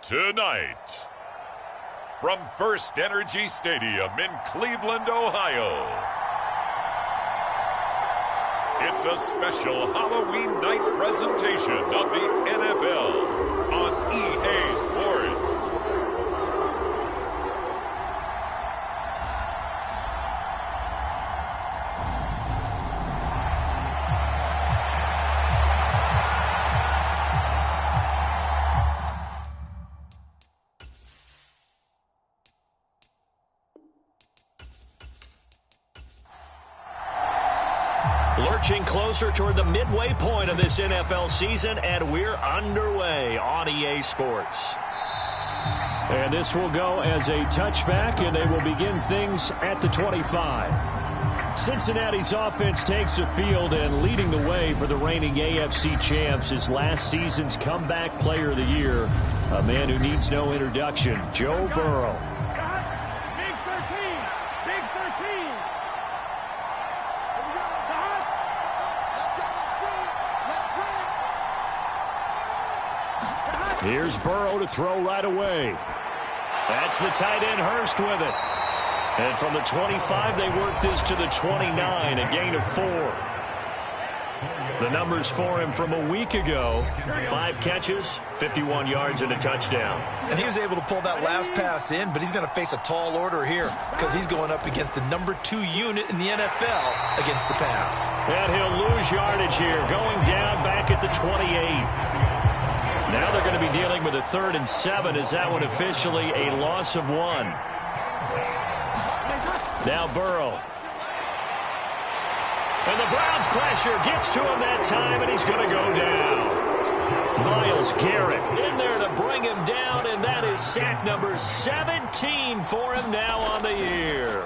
Tonight, from First Energy Stadium in Cleveland, Ohio, it's a special Halloween night presentation of the NFL on EA Sports. Lurching closer toward the midway point of this NFL season, and we're underway on EA Sports. And this will go as a touchback, and they will begin things at the 25. Cincinnati's offense takes the field, and leading the way for the reigning AFC champs is last season's comeback player of the year, a man who needs no introduction, Joe Burrow. Here's Burrow to throw right away. That's the tight end Hurst with it. And from the 25, they work this to the 29, a gain of 4. The numbers for him from a week ago: 5 catches, 51 yards, and a touchdown. And he was able to pull that last pass in, but he's going to face a tall order here because he's going up against the number 2 unit in the NFL against the pass. And he'll lose yardage here, going down back at the 28. Now they're going to be dealing with a 3rd and 7 as that one officially a loss of 1. Now Burrow. And the Browns pressure gets to him that time, and he's going to go down. Myles Garrett in there to bring him down, and that is sack number 17 for him now on the year.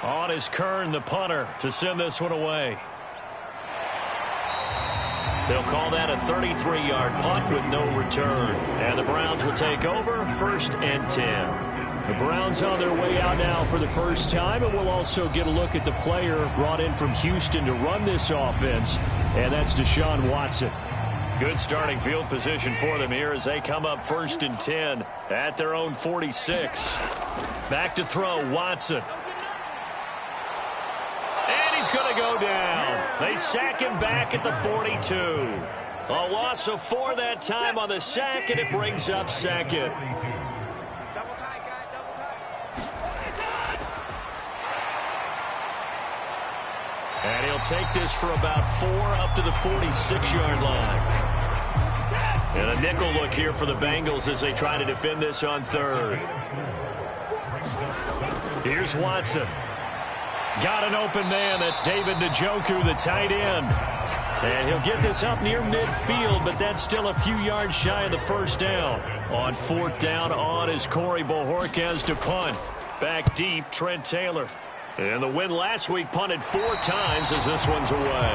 On is Kern, the punter, to send this one away. They'll call that a 33-yard punt with no return. And the Browns will take over, 1st and 10. The Browns on their way out now for the first time, and we'll also get a look at the player brought in from Houston to run this offense, and that's Deshaun Watson. Good starting field position for them here as they come up 1st and 10 at their own 46. Back to throw, Watson. And he's going to go down. They sack him back at the 42. A loss of 4 that time on the sack, and it brings up 2nd. And he'll take this for about 4 up to the 46-yard line. And a nickel look here for the Bengals as they try to defend this on 3rd. Here's Watson. Got an open man. That's David Njoku, the tight end. And he'll get this up near midfield, but that's still a few yards shy of the 1st down. On 4th down, on is Corey Bojorquez to punt. Back deep, Trent Taylor. And the win last week punted 4 times as this one's away.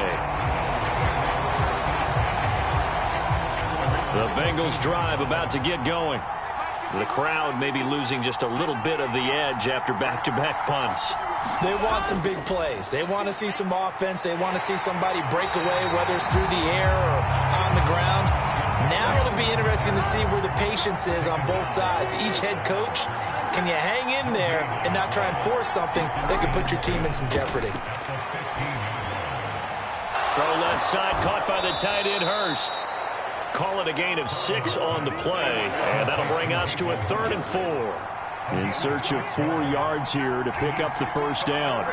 The Bengals drive about to get going. The crowd may be losing just a little bit of the edge after back-to-back punts. They want some big plays. They want to see some offense. They want to see somebody break away, whether it's through the air or on the ground. Now it'll be interesting to see where the patience is on both sides. Each head coach, can you hang in there and not try and force something that could put your team in some jeopardy? Throw left side, caught by the tight end Hurst. Call it a gain of 6 on the play, and that'll bring us to a 3rd and 4. In search of 4 yards here to pick up the 1st down.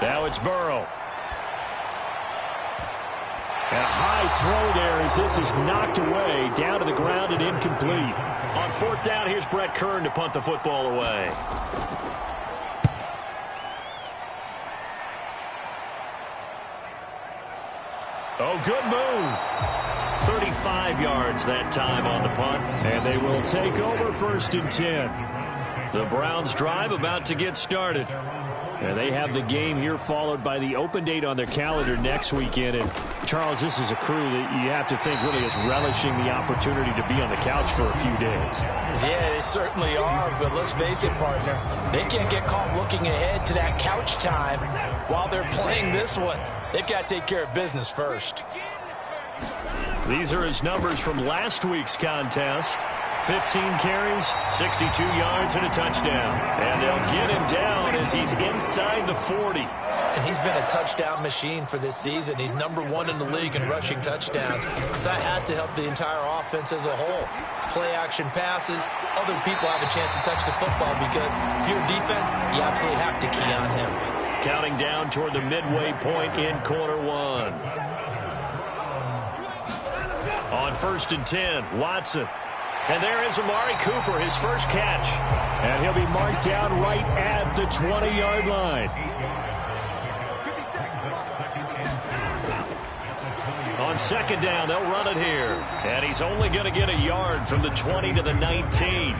Now it's Burrow. And a high throw there as this is knocked away, down to the ground and incomplete. On 4th down, here's Brett Kern to punt the football away. Oh, good move. 35 yards that time on the punt. And they will take over 1st and 10. The Browns drive about to get started. And they have the game here followed by the open date on their calendar next weekend. And, Charles, this is a crew that you have to think really is relishing the opportunity to be on the couch for a few days. Yeah, they certainly are, but let's face it, partner. They can't get caught looking ahead to that couch time while they're playing this one. They've got to take care of business first. These are his numbers from last week's contest. 15 carries, 62 yards, and a touchdown. And they'll get him down as he's inside the 40. And he's been a touchdown machine for this season. He's #1 in the league in rushing touchdowns. So that has to help the entire offense as a whole. Play-action passes, other people have a chance to touch the football because if you're a defense, you absolutely have to key on him. Counting down toward the midway point in quarter one. On 1st and 10, Watson. And there is Amari Cooper, his first catch. And he'll be marked down right at the 20-yard line. On 2nd down, they'll run it here. And he's only going to get a yard from the 20 to the 19.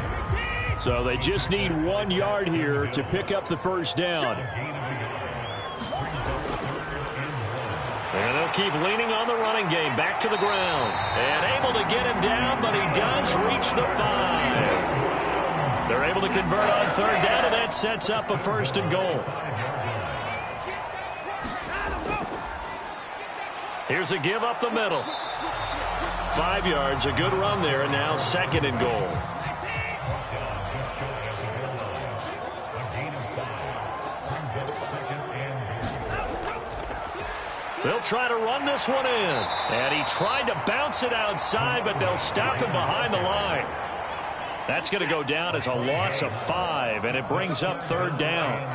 So they just need 1 yard here to pick up the first down. And they'll keep leaning on the running game. Back to the ground. And able to get him down, but he does reach the 5. They're able to convert on 3rd down, and that sets up a 1st and goal. Here's a give up the middle. 5 yards, a good run there, and now 2nd and goal. They'll try to run this one in. And he tried to bounce it outside, but they'll stop him behind the line. That's going to go down as a loss of 5, and it brings up 3rd down.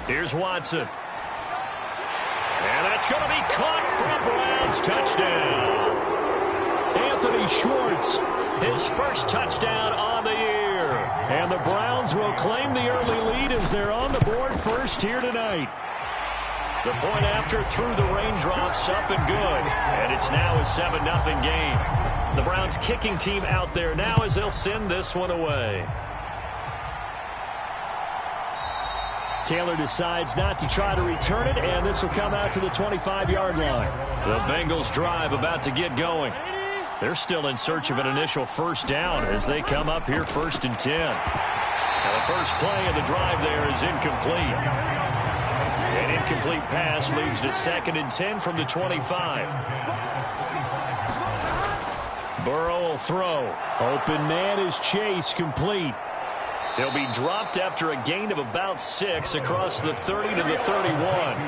Here's Watson. And that's going to be caught for a Browns touchdown. Anthony Schwartz, his first touchdown on the year. And the Browns will claim the early lead as they're on the board first here tonight. The point after through the raindrops, up and good. And it's now a 7-0 game. The Browns kicking team out there now as they'll send this one away. Taylor decides not to try to return it, and this will come out to the 25-yard line. The Bengals drive about to get going. They're still in search of an initial first down as they come up here 1st and 10. Now the first play of the drive there is incomplete. An incomplete pass leads to 2nd and 10 from the 25. Burrow will throw. Open man is Chase, complete. He'll be dropped after a gain of about 6 across the 30 to the 31.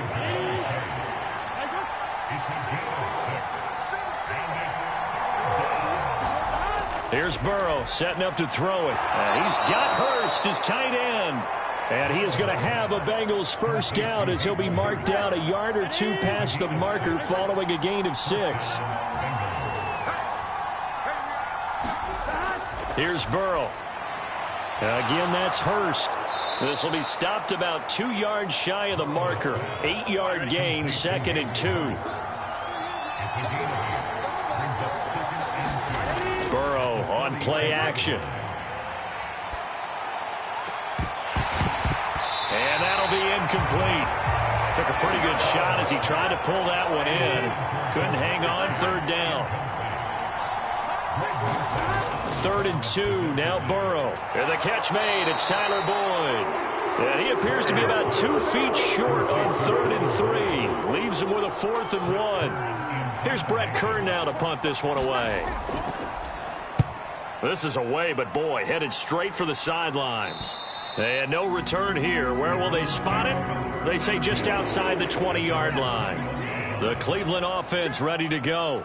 Here's Burrow setting up to throw it. And he's got Hurst, his tight end. And he is going to have a Bengals first down as he'll be marked down a yard or 2 past the marker following a gain of 6. Here's Burrow. Again, that's Hurst. This will be stopped about 2 yards shy of the marker. 8-yard gain, 2nd and 2. Burrow on play action. And that'll be incomplete. Took a pretty good shot as he tried to pull that one in. Couldn't hang on 3rd down. 3rd and 2, now Burrow. And the catch made, it's Tyler Boyd. And he appears to be about 2 feet short on 3rd and 3. Leaves him with a 4th and 1. Here's Brett Kern now to punt this one away. This is away, but boy, headed straight for the sidelines. And no return here. Where will they spot it? They say just outside the 20-yard line. The Cleveland offense ready to go.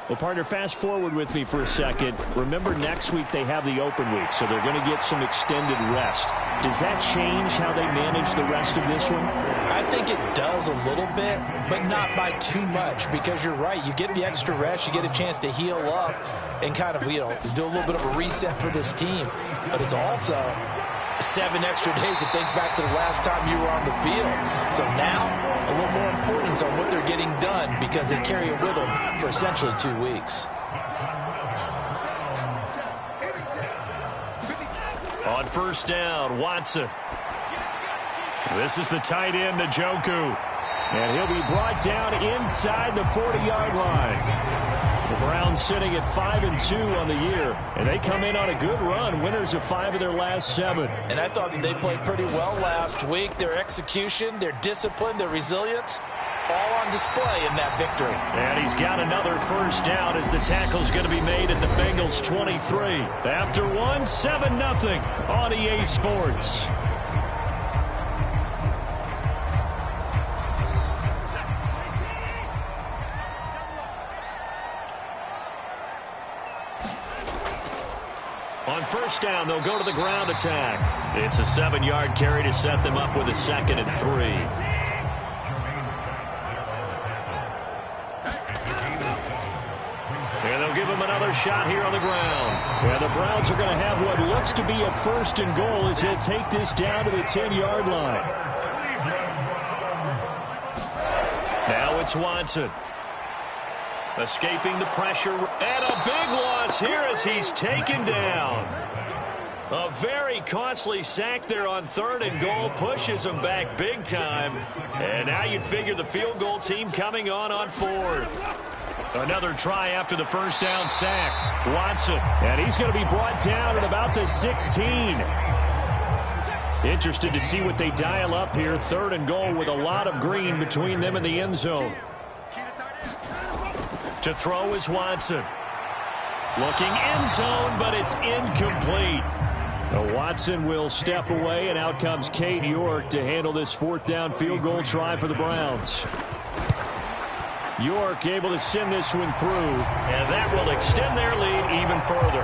Well, partner, fast forward with me for a second. Remember, next week they have the open week, so they're going to get some extended rest. Does that change how they manage the rest of this one? I think it does a little bit, but not by too much, because you're right. You get the extra rest, you get a chance to heal up and kind of, do a little bit of a reset for this team. But it's also 7 extra days to think back to the last time you were on the field. So now, a little more importance on what they're getting done because they carry it with them for essentially 2 weeks. On 1st down, Watson. This is the tight end, Njoku. And he'll be brought down inside the 40-yard line. Browns sitting at 5-2 on the year, and they come in on a good run, winners of 5 of their last 7. And I thought that they played pretty well last week. Their execution, their discipline, their resilience, all on display in that victory. And he's got another first down as the tackle's going to be made at the Bengals 23. After 7-0 on EA Sports. On first down, they'll go to the ground attack. It's a 7-yard carry to set them up with a 2nd and 3. And they'll give him another shot here on the ground. And the Browns are going to have what looks to be a 1st and goal as he'll take this down to the 10-yard line. Now it's Watson. Escaping the pressure. And a big loss here as he's taken down. A very costly sack there on 3rd and goal. Pushes him back big time. And now you'd figure the field goal team coming on 4th. Another try after the first down sack. Watson. And he's going to be brought down at about the 16. Interested to see what they dial up here. 3rd and goal with a lot of green between them and the end zone. To throw is Watson. Looking end zone, but it's incomplete. Now Watson will step away, and out comes Cade York to handle this 4th down field goal try for the Browns. York able to send this one through, and that will extend their lead even further.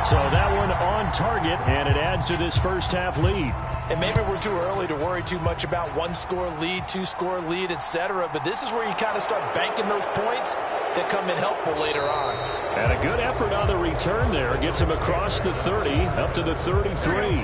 So that one on target, and it adds to this first half lead. And maybe we're too early to worry too much about 1-score lead, 2-score lead, etc. But this is where you kind of start banking those points that come in helpful later on. And a good effort on the return there. Gets him across the 30, up to the 33.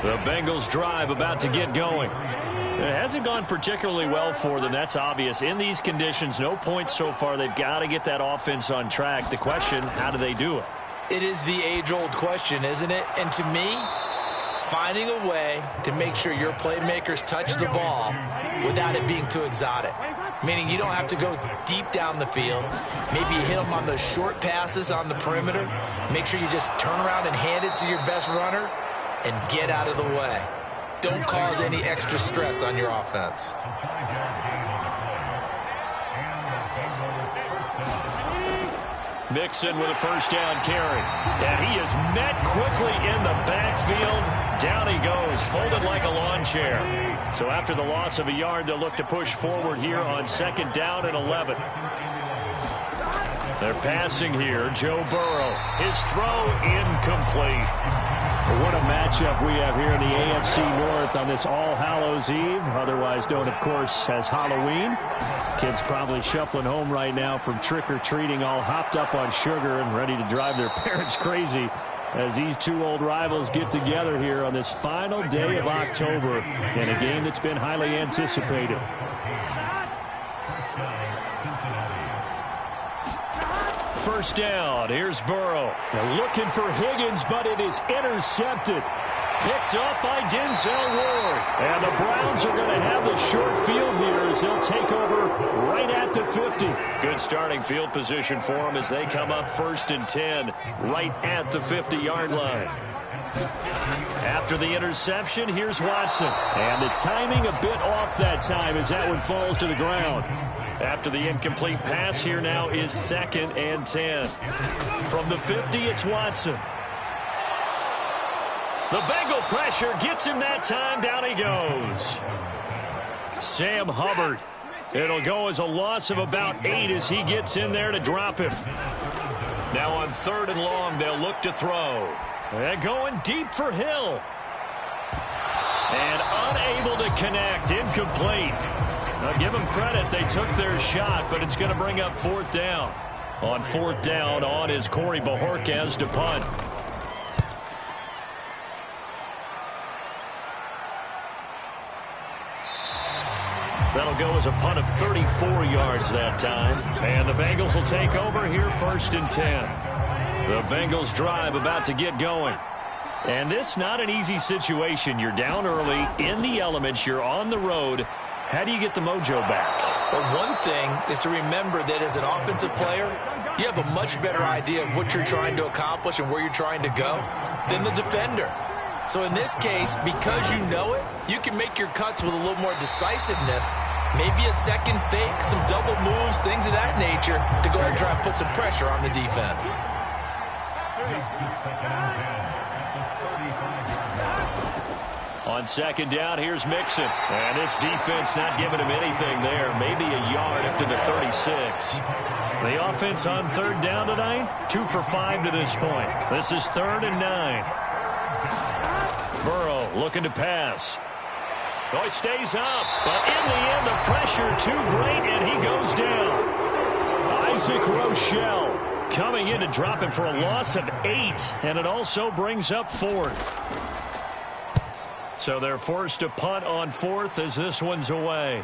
The Bengals drive about to get going. It hasn't gone particularly well for them. That's obvious. In these conditions, no points so far. They've got to get that offense on track. The question, how do they do it? It is the age-old question, isn't it? And to me, finding a way to make sure your playmakers touch the ball without it being too exotic. Meaning you don't have to go deep down the field. Maybe you hit them on those short passes on the perimeter. Make sure you just turn around and hand it to your best runner and get out of the way. Don't cause any extra stress on your offense. Mixon with a first down carry. And he is met quickly in the backfield. Down he goes, folded like a lawn chair. So after the loss of a yard, they'll look to push forward here on 2nd down and 11. They're passing here. Joe Burrow. His throw incomplete. What a matchup we have here in the AFC North on this All Hallows Eve, otherwise known, of course, as Halloween. Kids probably shuffling home right now from trick-or-treating, all hopped up on sugar and ready to drive their parents crazy as these two old rivals get together here on this final day of October in a game that's been highly anticipated. First down. Here's Burrow. They're looking for Higgins, but it is intercepted. Picked up by Denzel Ward. And the Browns are going to have the short field here as they'll take over right at the 50. Good starting field position for them as they come up 1st and 10 right at the 50-yard line. After the interception, here's Watson. And the timing a bit off that time as that one falls to the ground. After the incomplete pass, here now is 2nd and 10. From the 50, it's Watson. The Bengal pressure gets him that time. Down he goes. Sam Hubbard. It'll go as a loss of about 8 as he gets in there to drop him. Now on 3rd and long, they'll look to throw. And going deep for Hill. And unable to connect. Incomplete. Now give them credit. They took their shot, but it's going to bring up 4th down. On 4th down, on is Corey Bojorquez to punt. That'll go as a punt of 34 yards that time. And the Bengals will take over here 1st and 10. The Bengals drive about to get going. And this not an easy situation. You're down early, in the elements, you're on the road. How do you get the mojo back? Well, one thing is to remember that as an offensive player, you have a much better idea of what you're trying to accomplish and where you're trying to go than the defender. So in this case, because you know it, you can make your cuts with a little more decisiveness, maybe a second fake, some double moves, things of that nature, to go ahead and try and put some pressure on the defense. On second down, here's Mixon. And this defense not giving him anything there. Maybe a yard up to the 36. The offense on third down tonight, 2 for 5 to this point. This is 3rd and 9. Burrow looking to pass. Oh, he stays up. But in the end, the pressure too great, and he goes down. Isaac Rochelle coming in to drop him for a loss of 8. And it also brings up 4th. So they're forced to punt on 4th as this one's away.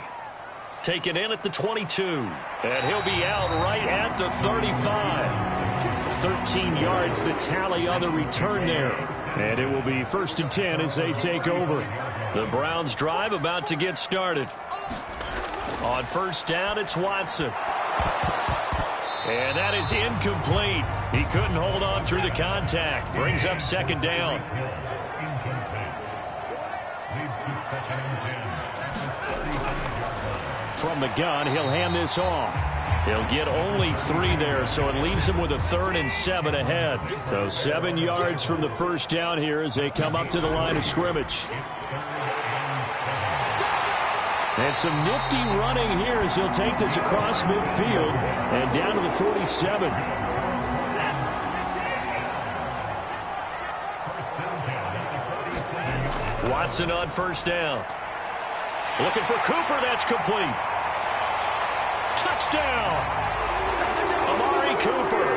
Taken in at the 22. And he'll be out right at the 35. 13 yards the tally on the return there. And it will be 1st and 10 as they take over. The Browns drive about to get started. On 1st down, it's Watson. And that is incomplete. He couldn't hold on through the contact. Brings up 2nd down. From the gun, he'll hand this off. He'll get only 3 there, so it leaves him with a 3rd and 7 ahead. So 7 yards from the 1st down here as they come up to the line of scrimmage. And some nifty running here as he'll take this across midfield and down to the 47. Watson on 1st down. Looking for Cooper. That's complete. Touchdown. Amari Cooper.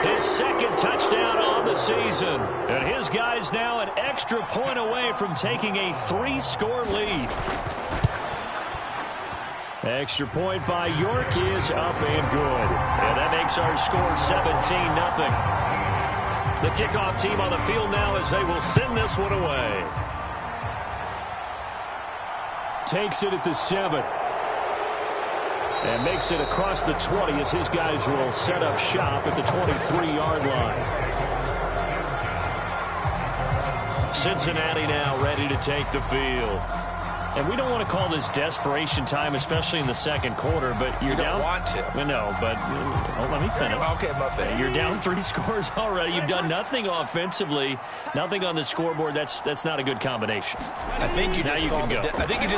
His 2nd touchdown on the season. And his guy's now an extra point away from taking a 3-score lead. Extra point by York is up and good. And that makes our score 17-0. The kickoff team on the field now as they will send this one away. Takes it at the 7. And makes it across the 20 as his guys will set up shop at the 23-yard line. Cincinnati now ready to take the field. And we don't want to call this desperation time, especially in the 2nd quarter, but you're down. You don't want to. Well, no, but let me finish. Okay, my bad. You're down 3 scores already. You've done nothing offensively, nothing on the scoreboard. That's not a good combination. I think you just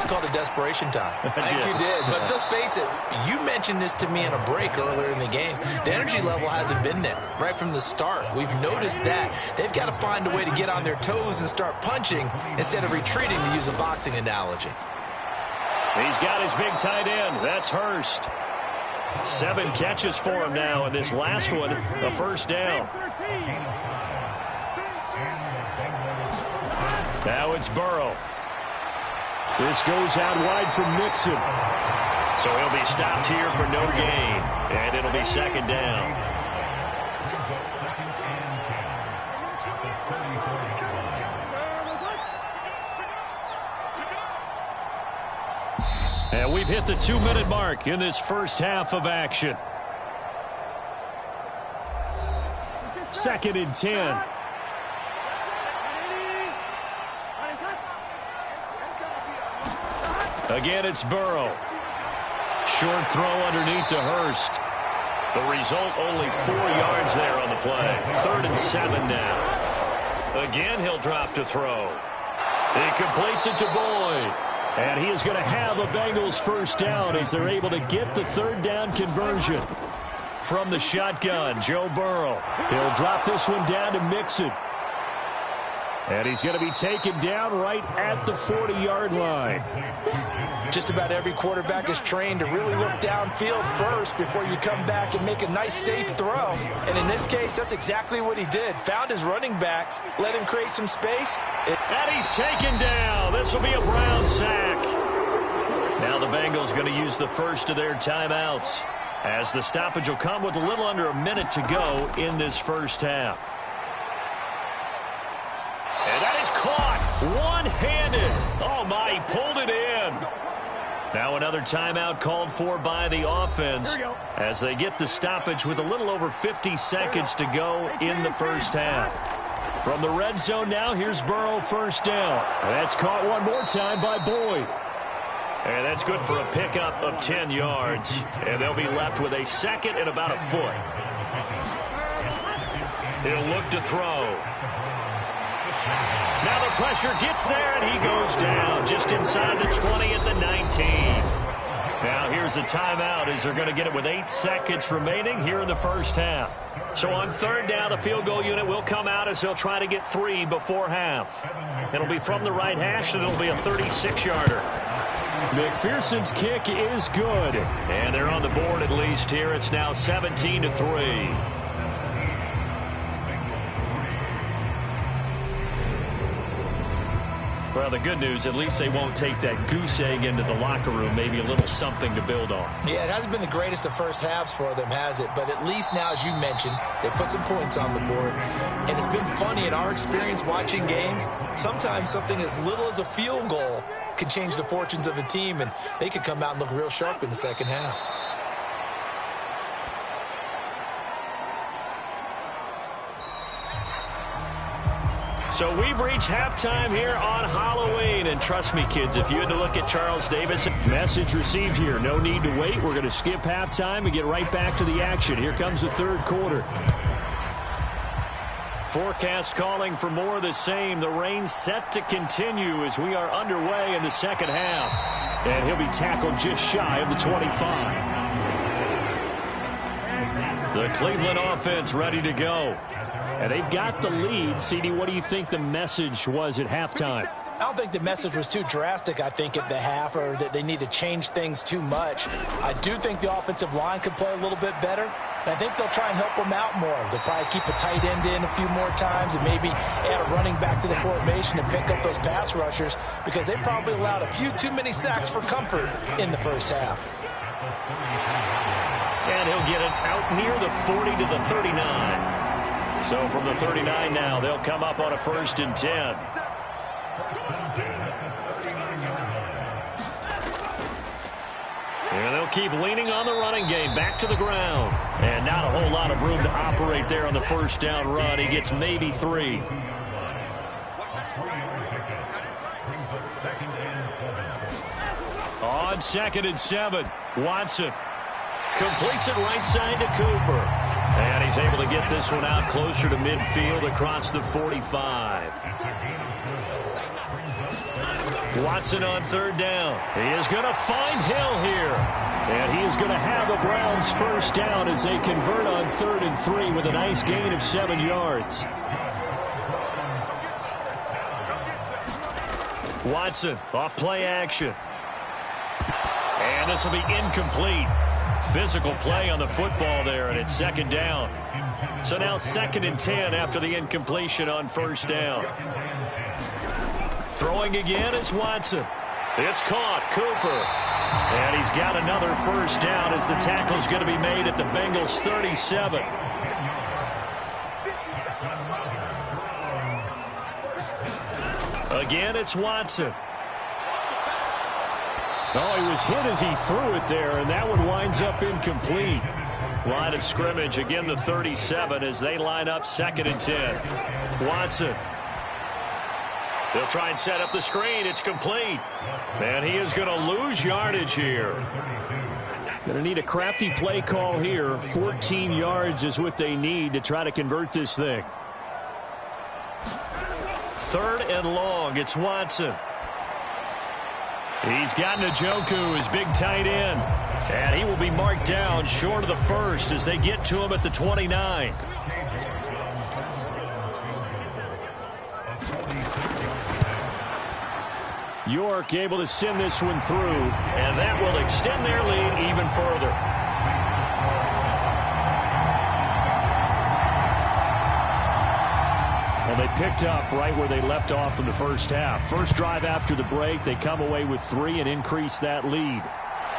called it desperation time. I think you did. But let's face it, you mentioned this to me in a break earlier in the game. The energy level hasn't been there right from the start. We've noticed that. They've got to find a way to get on their toes and start punching instead of retreating, to use a boxing analogy. He's got his big tight end. That's Hurst. 7 catches for him now, and this last one, a 1st down. Now it's Burrow. This goes out wide from Mixon. So he'll be stopped here for no gain, and it'll be 2nd down. And we've hit the 2-minute mark in this first half of action. 2nd and 10. Again, it's Burrow. Short throw underneath to Hurst. The result, only 4 yards there on the play. 3rd and 7 now. Again, he'll drop to throw. He completes it to Boyd. And he is going to have a Bengals 1st down as they're able to get the 3rd down conversion. From the shotgun, Joe Burrow. He'll drop this one down to Mixon. And he's going to be taken down right at the 40-yard line. Just about every quarterback is trained to really look downfield first before you come back and make a nice, safe throw. And in this case, that's exactly what he did. Found his running back, let him create some space. And he's taken down. This will be a Brown sack. Now the Bengals going to use the first of their timeouts, as the stoppage will come with a little under a minute to go in this first half. Now another timeout called for by the offense as they get the stoppage with a little over 50 seconds to go in the first half. From the red zone now, here's Burrow, first down. That's caught one more time by Boyd. And that's good for a pickup of 10 yards. And they'll be left with a second and about a foot. He'll look to throw. Now the pressure gets there, and he goes down just inside the 20 at the 19. Now here's a timeout as they're going to get it with 8 seconds remaining here in the first half. So on third down, the field goal unit will come out as they'll try to get 3 before half. It'll be from the right hash, and it'll be a 36-yarder. McPherson's kick is good. And they're on the board at least here. It's now 17-3. Well, the good news, at least they won't take that goose egg into the locker room. Maybe a little something to build on. Yeah, it hasn't been the greatest of first halves for them, has it? But at least now, as you mentioned, they put some points on the board. And it's been funny in our experience watching games. Sometimes something as little as a field goal can change the fortunes of a team, and they could come out and look real sharp in the second half. So we've reached halftime here on Halloween. And trust me, kids, if you had to look at Charles Davis. Message received here. No need to wait. We're going to skip halftime and get right back to the action. Here comes the third quarter. Forecast calling for more of the same. The rain set to continue as we are underway in the second half. And he'll be tackled just shy of the 25. The Cleveland offense ready to go. And they've got the lead. CD, what do you think the message was at halftime? I don't think the message was too drastic, I think, at the half, or that they need to change things too much. I do think the offensive line could play a little bit better. And I think they'll try and help them out more. They'll probably keep a tight end in a few more times and maybe add a running back to the formation and pick up those pass rushers, because they probably allowed a few too many sacks for comfort in the first half. And he'll get it out near the 40 to the 39. So from the 39 now, they'll come up on a 1st and 10. And they'll keep leaning on the running game. Back to the ground. And not a whole lot of room to operate there on the first down run. He gets maybe 3. On 2nd and 7, Watson completes it right side to Cooper. And he's able to get this one out closer to midfield across the 45. Watson on 3rd down. He is going to find Hill here. And he is going to have the Browns first down as they convert on 3rd and 3 with a nice gain of 7 yards. Watson off play action. And this will be incomplete. Physical play on the football there, and it's 2nd down. So now 2nd and 10 after the incompletion on 1st down. Throwing again is Watson. It's caught. Cooper. And he's got another first down as the tackle's going to be made at the Bengals' 37. Again, it's Watson. Oh, he was hit as he threw it there, and that one winds up incomplete. Line of scrimmage, again the 37 as they line up 2nd and 10. Watson. They'll try and set up the screen. It's complete. And he is going to lose yardage here. Going to need a crafty play call here. 14 yards is what they need to try to convert this thing. 3rd and long. It's Watson. He's got Njoku, his big tight end. And he will be marked down short of the 1st as they get to him at the 29. York able to send this one through. And that will extend their lead even further. Well, they picked up right where they left off in the first half. First drive after the break, they come away with 3 and increase that lead.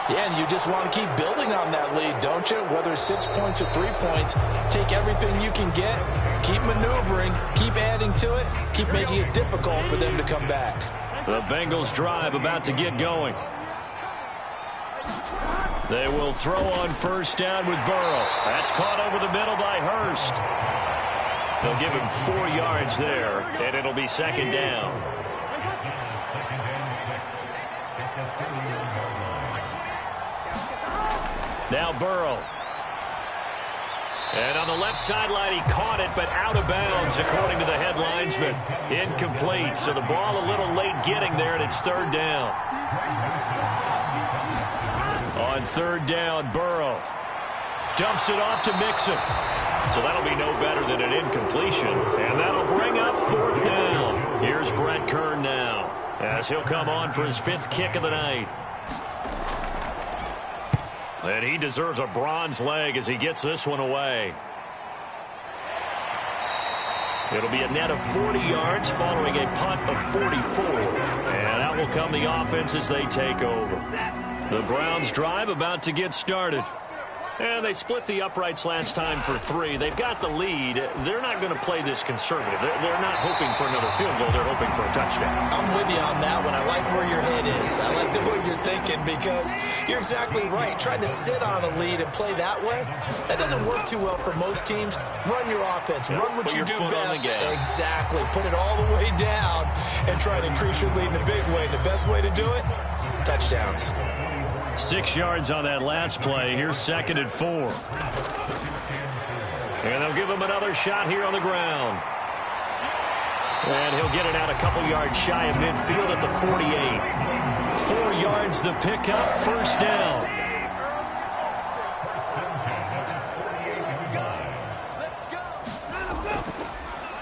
Yeah, and you just want to keep building on that lead, don't you? Whether it's 6 points or 3 points, take everything you can get, keep maneuvering, keep adding to it, keep making it difficult for them to come back. The Bengals drive about to get going. They will throw on first down with Burrow. That's caught over the middle by Hurst. They'll give him 4 yards there, and it'll be second down. Now Burrow. And on the left sideline, he caught it, but out of bounds, according to the head linesman. Incomplete, so the ball a little late getting there, and it's third down. On third down, Burrow dumps it off to Mixon. So that'll be no better than an incompletion, and that'll bring up fourth down. Here's Brett Kern now, as he'll come on for his 5th kick of the night. And he deserves a bronze leg as he gets this one away. It'll be a net of 40 yards following a punt of 44. And out will come the offense as they take over. The Browns drive about to get started. And they split the uprights last time for 3. They've got the lead. They're not going to play this conservative. They're not hoping for another field goal. They're hoping for a touchdown. I'm with you on that one. I like where your head is. I like the way you're thinking because you're exactly right. Trying to sit on a lead and play that way, that doesn't work too well for most teams. Run your offense. Run what you do best. Exactly. Put it all the way down and try to increase your lead in a big way. The best way to do it, touchdowns. 6 yards on that last play. Here's 2nd and 4. And they'll give him another shot here on the ground. And he'll get it out a couple yards shy of midfield at the 48. 4 yards the pickup, first down.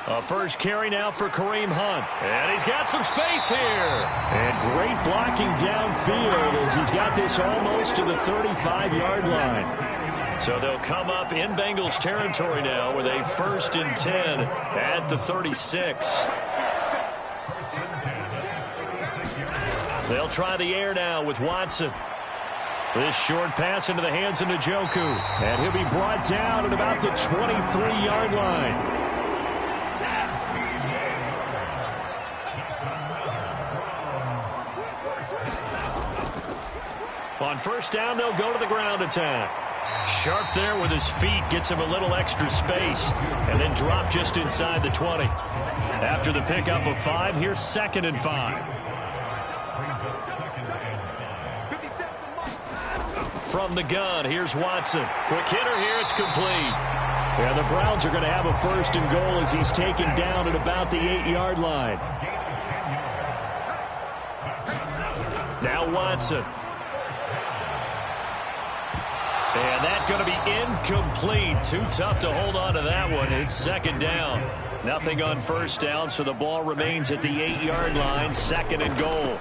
A first carry now for Kareem Hunt. And he's got some space here. And great blocking downfield as he's got this almost to the 35-yard line. So they'll come up in Bengals territory now with a 1st and 10 at the 36. They'll try the air now with Watson. This short pass into the hands of Njoku. And he'll be brought down at about the 23-yard line. On first down, they'll go to the ground attack. Sharp there with his feet, gets him a little extra space, and then drop just inside the 20. After the pickup of 5, here's 2nd and 5. From the gun, here's Watson. Quick hitter here, it's complete. Yeah, the Browns are going to have a 1st and goal as he's taken down at about the 8-yard line. Now Watson. And that's going to be incomplete. Too tough to hold on to that one. It's 2nd down. Nothing on first down, so the ball remains at the 8-yard line. 2nd and goal.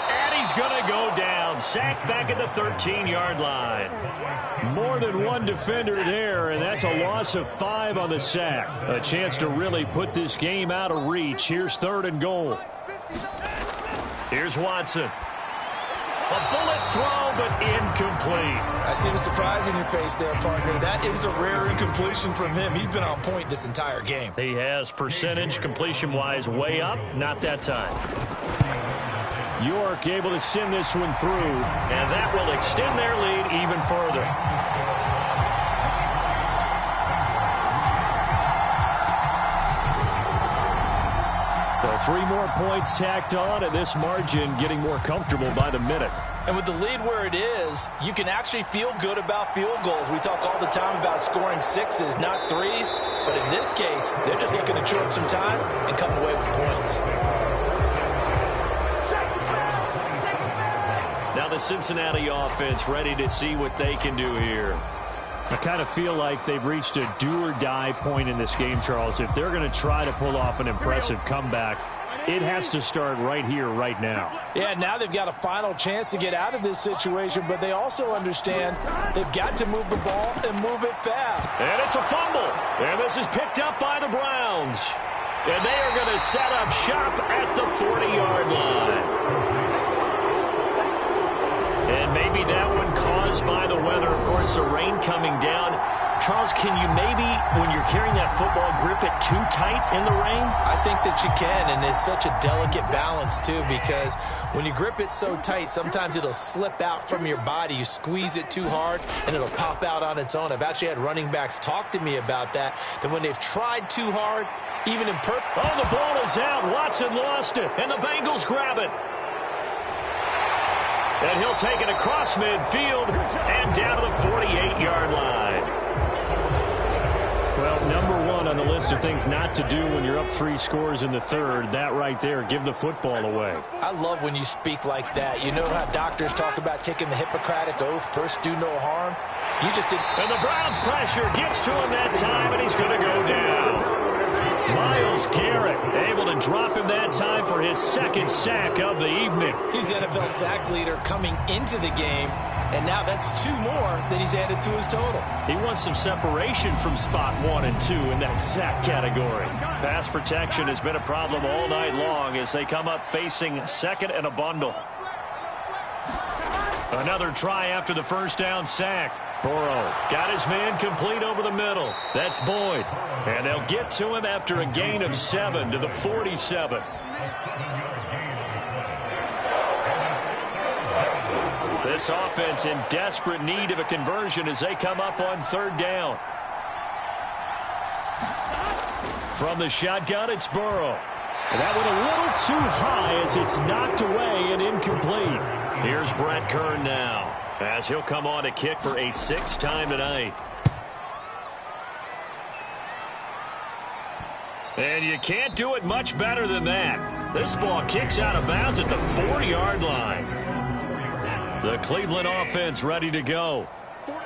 And he's going to go down. Sacked back at the 13-yard line. More than one defender there, and that's a loss of 5 on the sack. A chance to really put this game out of reach. Here's 3rd and goal. Here's Watson. A bullet throw, but incomplete. I see the surprise in your face there, partner. That is a rare incompletion from him. He's been on point this entire game. He has. Percentage completion-wise way up. Not that time. York able to send this one through. And that will extend their lead even further. So 3 more points tacked on, and this margin getting more comfortable by the minute. And with the lead where it is, you can actually feel good about field goals. We talk all the time about scoring 6s, not 3s. But in this case, they're just looking to chew up some time and come away with points. Now the Cincinnati offense ready to see what they can do here. I kind of feel like they've reached a do-or-die point in this game, Charles. If they're going to try to pull off an impressive comeback, it has to start right here, right now. Yeah, now they've got a final chance to get out of this situation, but they also understand they've got to move the ball and move it fast. And it's a fumble. And this is picked up by the Browns. And they are going to set up shop at the 40-yard line. And maybe that one caused by the weather. Of course, the rain coming down. Charles, can you maybe, when you're carrying that football, grip it too tight in the rain? I think that you can, and it's such a delicate balance, too, because when you grip it so tight, sometimes it'll slip out from your body. You squeeze it too hard, and it'll pop out on its own. I've actually had running backs talk to me about that when they've tried too hard, even in purpose. Oh, the ball is out. Watson lost it, and the Bengals grab it. And he'll take it across midfield and down to the 48-yard line. Well, number one on the list of things not to do when you're up 3 scores in the third, that right there, give the football away. I love when you speak like that. You know how doctors talk about taking the Hippocratic Oath, first do no harm? You just did. And the Browns pressure gets to him that time, and he's going to go down. Myles Garrett able to drop him that time for his 2nd sack of the evening. He's the NFL sack leader coming into the game, and now that's 2 more that he's added to his total. He wants some separation from spot 1 and 2 in that sack category. Pass protection has been a problem all night long as they come up facing 2nd and a bundle. Another try after the first down sack. Burrow got his man complete over the middle. That's Boyd. And they'll get to him after a gain of 7 to the 47. This offense in desperate need of a conversion as they come up on 3rd down. From the shotgun, it's Burrow. And that went a little too high as it's knocked away and incomplete. Here's Brett Kern now, as he'll come on to kick for a 6th time tonight. And you can't do it much better than that. This ball kicks out of bounds at the 40-yard line. The Cleveland offense ready to go.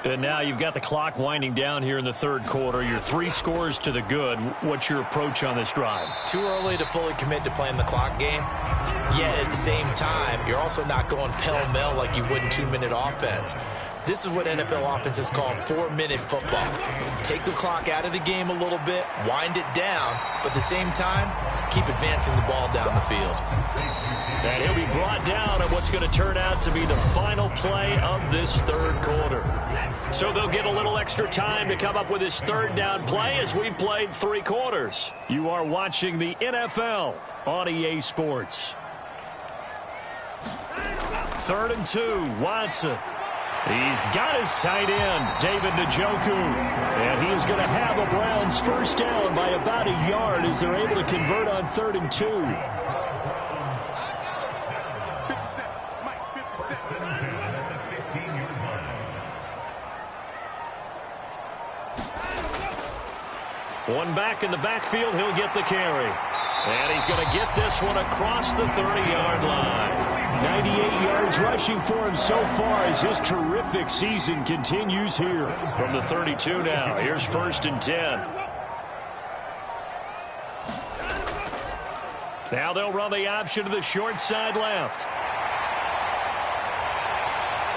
And now you've got the clock winding down here in the 3rd quarter. You're 3 scores to the good. What's your approach on this drive? Too early to fully commit to playing the clock game. Yet at the same time, you're also not going pell-mell like you would in 2-minute offense. This is what NFL offenses call 4-minute football. Take the clock out of the game a little bit, wind it down, but at the same time, keep advancing the ball down the field. And he'll be brought down at what's going to turn out to be the final play of this 3rd quarter. So they'll get a little extra time to come up with his 3rd down play as we've played 3 quarters. You are watching the NFL on EA Sports. 3rd and 2, Watson. He's got his tight end, David Njoku. And he is going to have a Browns 1st down by about a yard as they're able to convert on 3rd and 2. One back in the backfield, he'll get the carry. And he's going to get this one across the 30-yard line. 98 yards rushing for him so far as his terrific season continues here. From the 32 now, here's 1st and 10. Now they'll run the option to the short side left.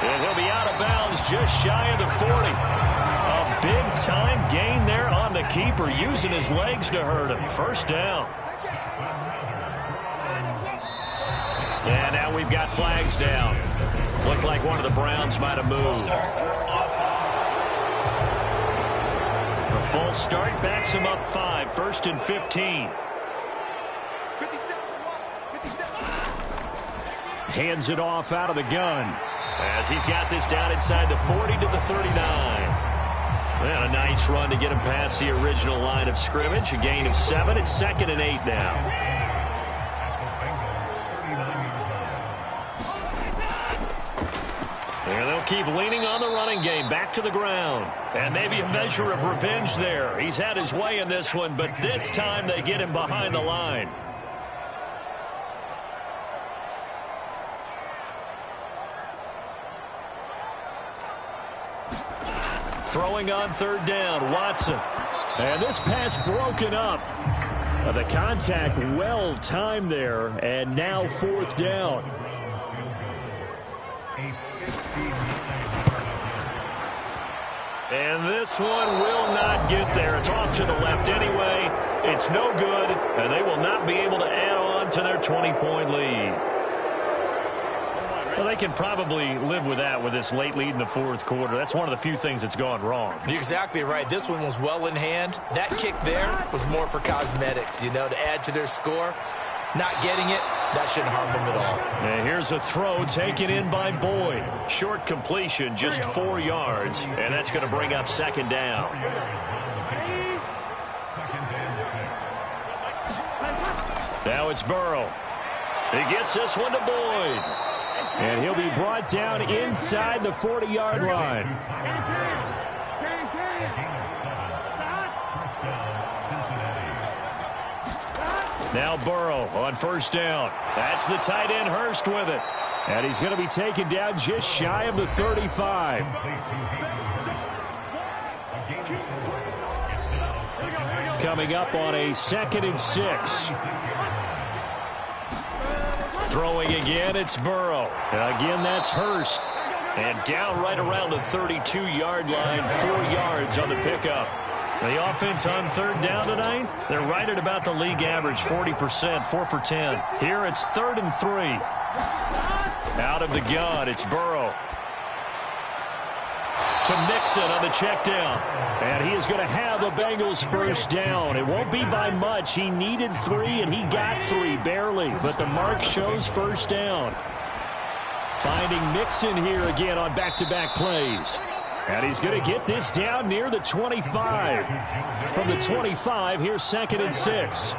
And he'll be out of bounds just shy of the 40. A big-time gain there on the keeper, using his legs to hurt him. 1st down. And now we've got flags down. Looked like one of the Browns might have moved. A false start backs him up 5. 1st and 15. Hands it off out of the gun as he's got this down inside the 40 to the 39. And a nice run to get him past the original line of scrimmage. A gain of 7. It's 2nd and 8 now. And they'll keep leaning on the running game. Back to the ground. And maybe a measure of revenge there. He's had his way in this one, but this time they get him behind the line. Throwing on 3rd down, Watson. And this pass broken up. The contact well timed there, and now 4th down. And this one will not get there. It's off to the left anyway. It's no good, and they will not be able to add on to their 20-point lead. Well, they can probably live with that with this late lead in the fourth quarter. That's one of the few things that's gone wrong. You're exactly right. This one was well in hand. That kick there was more for cosmetics, you know, to add to their score. Not getting it, that shouldn't harm them at all. And here's a throw taken in by Boyd. Short completion, just 4 yards, and that's going to bring up second down. Now it's Burrow. He gets this one to Boyd. And he'll be brought down inside the 40-yard line. Now Burrow on first down. That's the tight end Hurst with it. And he's going to be taken down just shy of the 35. Coming up on a 2nd and 6. Throwing again, it's Burrow. And again, that's Hurst. And down right around the 32-yard line, 4 yards on the pickup. The offense on third down tonight, they're right at about the league average, 40%, 4 for 10. Here it's 3rd and 3. Out of the gun, it's Burrow. To Mixon on the check down. And he is going to have the Bengals first down. It won't be by much. He needed 3, and he got 3, barely. But the mark shows first down. Finding Mixon here again on back-to-back plays. And he's going to get this down near the 25. From the 25, here's 2nd and 6.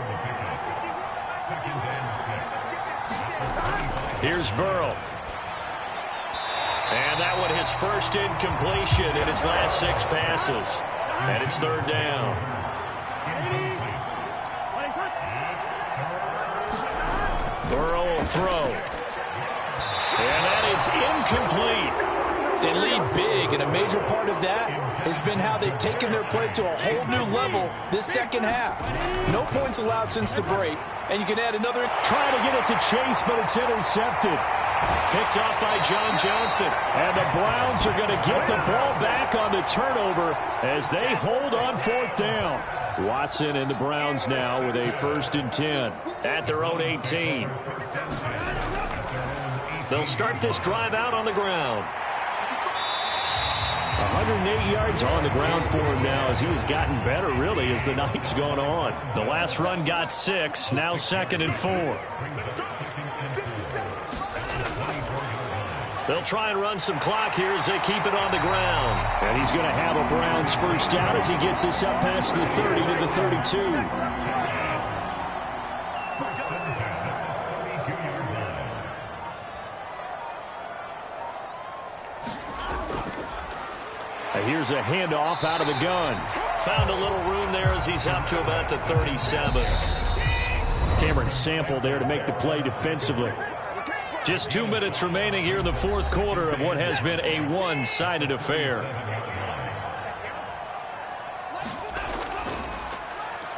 Here's Burrow. And that one his first incompletion in his last 6 passes. And it's 3rd down. Burrow will throw. And that is incomplete. They lead big, and a major part of that has been how they've taken their play to a whole new level this second half. No points allowed since the break, and you can add another. Trying to get it to Chase, but it's intercepted. Picked off by John Johnson. And the Browns are going to get the ball back on the turnover as they hold on 4th down. Watson and the Browns now with a 1st and 10 at their own 18. They'll start this drive out on the ground. 108 yards on the ground for him now as he has gotten better, really, as the night's gone on. The last run got 6, now 2nd and 4. They'll try and run some clock here as they keep it on the ground. And he's going to have a Browns first down as he gets this up past the 30 to the 32. Here's a handoff out of the gun. Found a little room there as he's up to about the 37. Cameron Sample there to make the play defensively. Just 2 minutes remaining here in the fourth quarter of what has been a one-sided affair.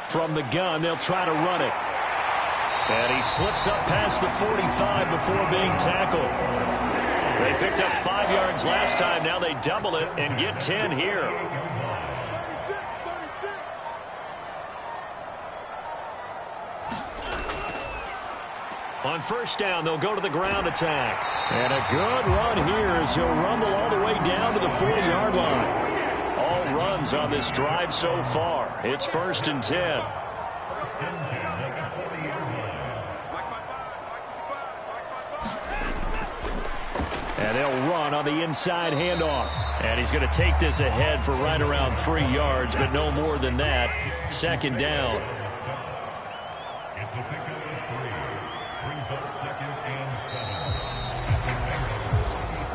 From the gun, they'll try to run it. And he slips up past the 45 before being tackled. They picked up 5 yards last time. Now they double it and get 10 here. On first down, they'll go to the ground attack. And a good run here as he'll rumble all the way down to the 40-yard line. All runs on this drive so far. It's 1st and 10. And they'll run on the inside handoff. And he's going to take this ahead for right around 3 yards, but no more than that. 2nd down.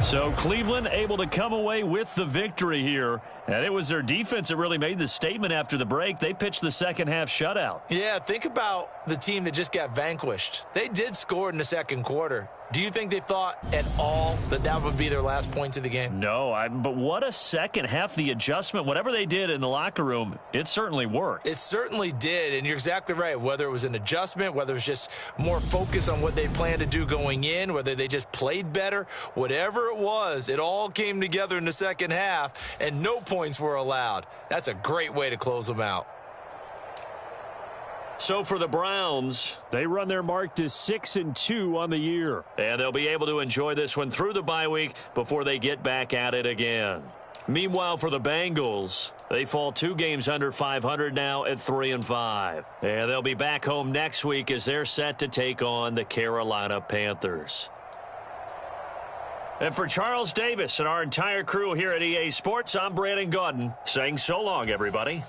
So Cleveland able to come away with the victory here. And it was their defense that really made the statement after the break. They pitched the second half shutout. Yeah, think about the team that just got vanquished. They did score in the second quarter. Do you think they thought at all that that would be their last points of the game? No, but what a second half. The adjustment, whatever they did in the locker room, it certainly worked. It certainly did, and you're exactly right. Whether it was an adjustment, whether it was just more focus on what they planned to do going in, whether they just played better, whatever it was, it all came together in the second half, and no points were allowed. That's a great way to close them out. So for the Browns, they run their mark to 6-2 on the year. And they'll be able to enjoy this one through the bye week before they get back at it again. Meanwhile, for the Bengals, they fall 2 games under 500 now at 3-5. And they'll be back home next week as they're set to take on the Carolina Panthers. And for Charles Davis and our entire crew here at EA Sports, I'm Brandon Gaudin saying so long, everybody.